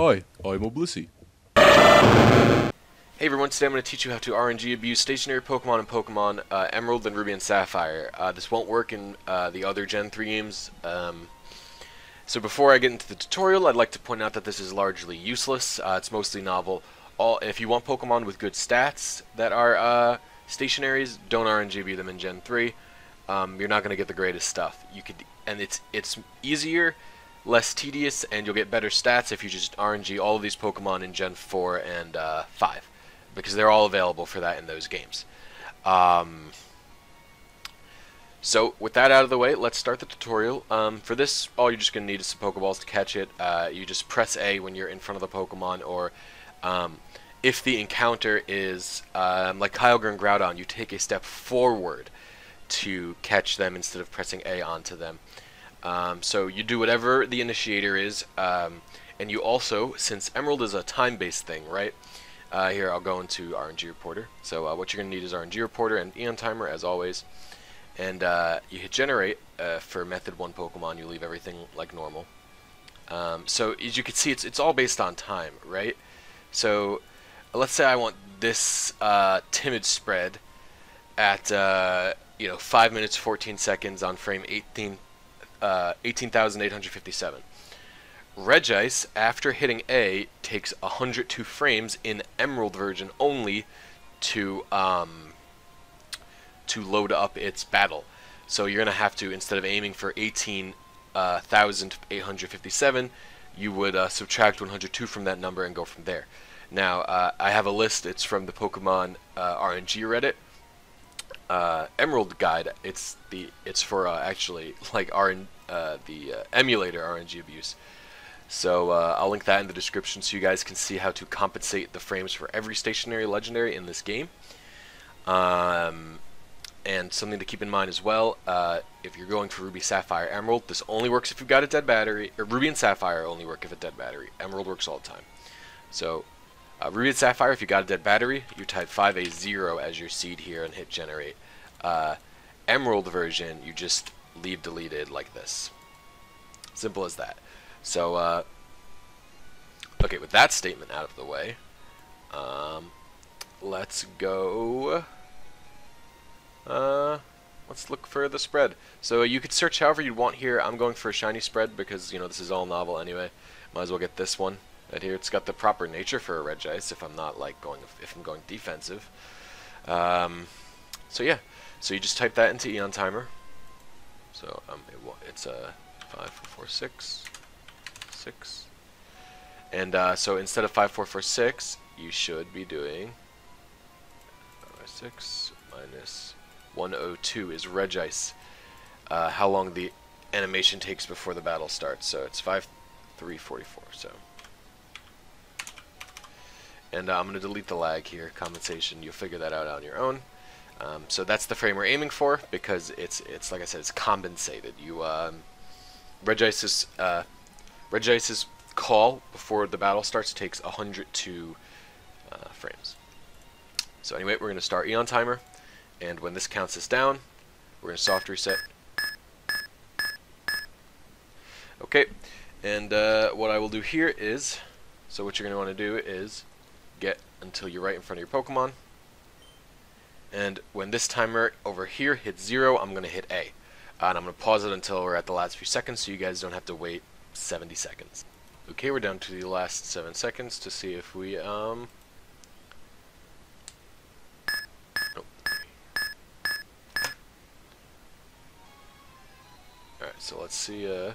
Hi, I'm a Blisy. Hey everyone, today I'm going to teach you how to RNG abuse stationary Pokemon in Pokemon Emerald and Ruby and Sapphire. This won't work in the other Gen 3 games. So before I get into the tutorial, I'd like to point out that this is largely useless. It's mostly novel. If you want Pokemon with good stats that are stationaries, don't RNG abuse them in Gen 3. You're not going to get the greatest stuff. And it's easier, less tedious, and you'll get better stats if you just RNG all of these Pokemon in Gen 4 and 5. Because they're all available for that in those games. So with that out of the way, let's start the tutorial. For this, all you're just going to need is some Pokeballs to catch it. You just press A when you're in front of the Pokemon, or if the encounter is like Kyogre and Groudon, you take a step forward to catch them instead of pressing A onto them. So you do whatever the initiator is, and you also, since Emerald is a time-based thing, right? Here, I'll go into RNG Reporter. So what you're going to need is RNG Reporter and Eon Timer, as always. And you hit Generate for Method 1 Pokemon. You leave everything like normal. So as you can see, it's all based on time, right? So let's say I want this timid spread at 5 minutes 14 seconds on frame 18,857. Regice, after hitting A, takes 102 frames in Emerald version only to load up its battle. So you're gonna have to, instead of aiming for 18,857, you would subtract 102 from that number and go from there. Now I have a list. It's from the Pokemon RNG Reddit Emerald guide. It's for actually like the emulator RNG abuse. So I'll link that in the description so you guys can see how to compensate the frames for every stationary legendary in this game. And something to keep in mind as well, if you're going for Ruby, Sapphire, Emerald, this only works if you've got a dead battery. Or Ruby and Sapphire only work if a dead battery. Emerald works all the time. So Ruby and Sapphire, if you got a dead battery, you type 5A0 as your seed here and hit Generate. Emerald version, you just leave deleted like this. Simple as that. So, okay, with that statement out of the way, let's go, let's look for the spread. So you could search however you want here. I'm going for a shiny spread because, this is all novel anyway. Might as well get this one right here. It's got the proper nature for a Regice if I'm not like if I'm going defensive. So yeah, so you just type that into Eon Timer. So it's a 5446. 6. And so instead of 5446, you should be doing 6 minus 102 is Regice. How long the animation takes before the battle starts. So it's 5344. So, and I'm going to delete the lag here. Compensation. You'll figure that out on your own. So that's the frame we're aiming for because it's like I said, it's compensated. You Regice's call before the battle starts takes 102 frames. So anyway, we're going to start Eon Timer, and when this counts us down, we're going to soft reset. Okay, and what I will do here is, so what you're going to want to do is get until you're right in front of your Pokemon, and when this timer over here hits 0, I'm going to hit A. And I'm going to pause it until we're at the last few seconds so you guys don't have to wait 70 seconds. Okay, we're down to the last 7 seconds to see if we, oh. Alright, so let's see, it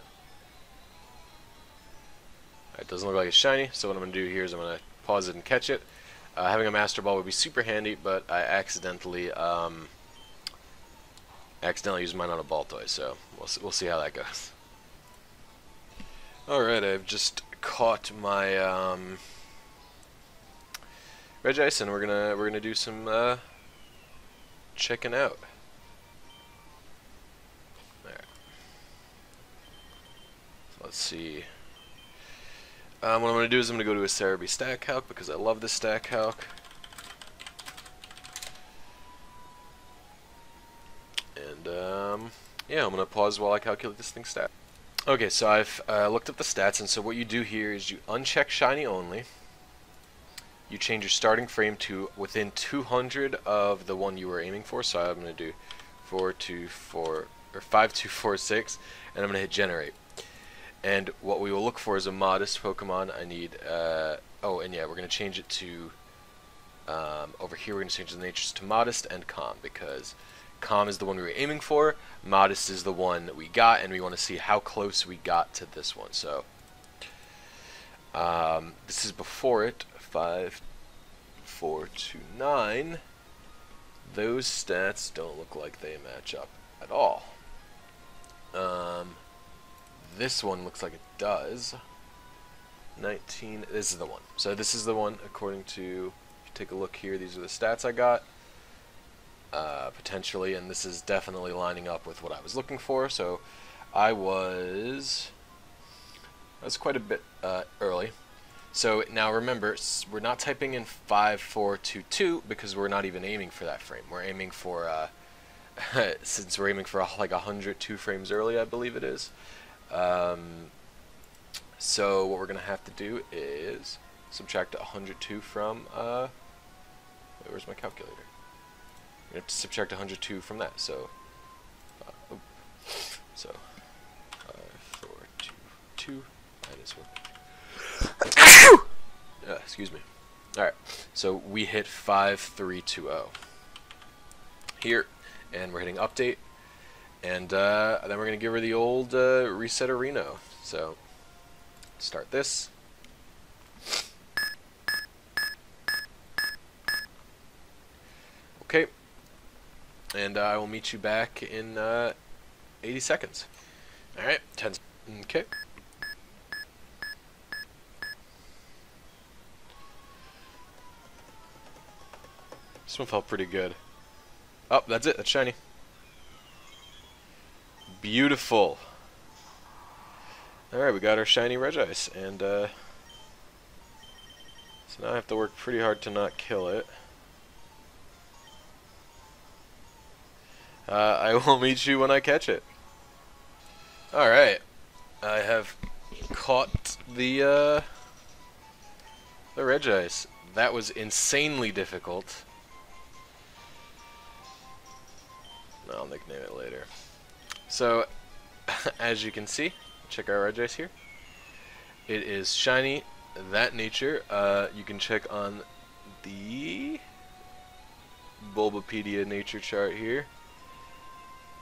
doesn't look like it's shiny, so what I'm going to do here is I'm going to pause it and catch it. Having a Master Ball would be super handy, but I accidentally used mine on a ball toy, so we'll see how that goes. Alright, I've just caught my Regice, and we're gonna do some checking out. Alright. So let's see. What I'm gonna do is I'm gonna go to a Cerebi stat calc because I love this stat calc. And yeah, I'm gonna pause while I calculate this thing's stat. Okay, so I've looked up the stats, and so what you do here is you uncheck shiny only. You change your starting frame to within 200 of the one you were aiming for. So I'm going to do 5246, and I'm going to hit generate. And what we will look for is a modest Pokemon. I need oh, and yeah, we're going to change it to over here. We're going to change the natures to modest and calm, because calm is the one we were aiming for, modest is the one that we got, and we want to see how close we got to this one. So this is before it. 5429. Those stats don't look like they match up at all. This one looks like it does. 19. This is the one. So this is the one according to. If you take a look here, these are the stats I got. Potentially, and this is definitely lining up with what I was looking for. So I was quite a bit early. So now remember, we're not typing in 5422 because we're not even aiming for that frame. We're aiming for since we're aiming for like 102 frames early, I believe it is. So what we're gonna have to do is subtract 102 from where's my calculator? We have to subtract 102 from that. So, 5422 minus 1. Excuse me. Alright, so we hit 5320 here, and we're hitting update, and then we're going to give her the old reset arena. So, start this. Okay, and I will meet you back in 80 seconds. Alright, 10. Okay. This one felt pretty good. Oh, that's it. That's shiny. Beautiful. Alright, we got our shiny Regice, and so now I have to work pretty hard to not kill it. I will meet you when I catch it. Alright. I have caught the Regice. That was insanely difficult. I'll nickname it later. So, as you can see, check our Regice here. It is shiny, that nature. You can check on the Bulbapedia nature chart here.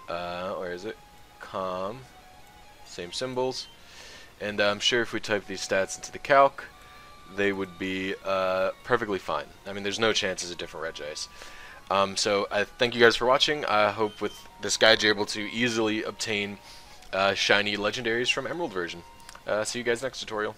Where is it? Calm. Same symbols. And I'm sure if we type these stats into the calc, they would be perfectly fine. I mean, there's no chance it's a different Regice. So I thank you guys for watching. I hope with this guide you're able to easily obtain shiny legendaries from Emerald version. See you guys next tutorial.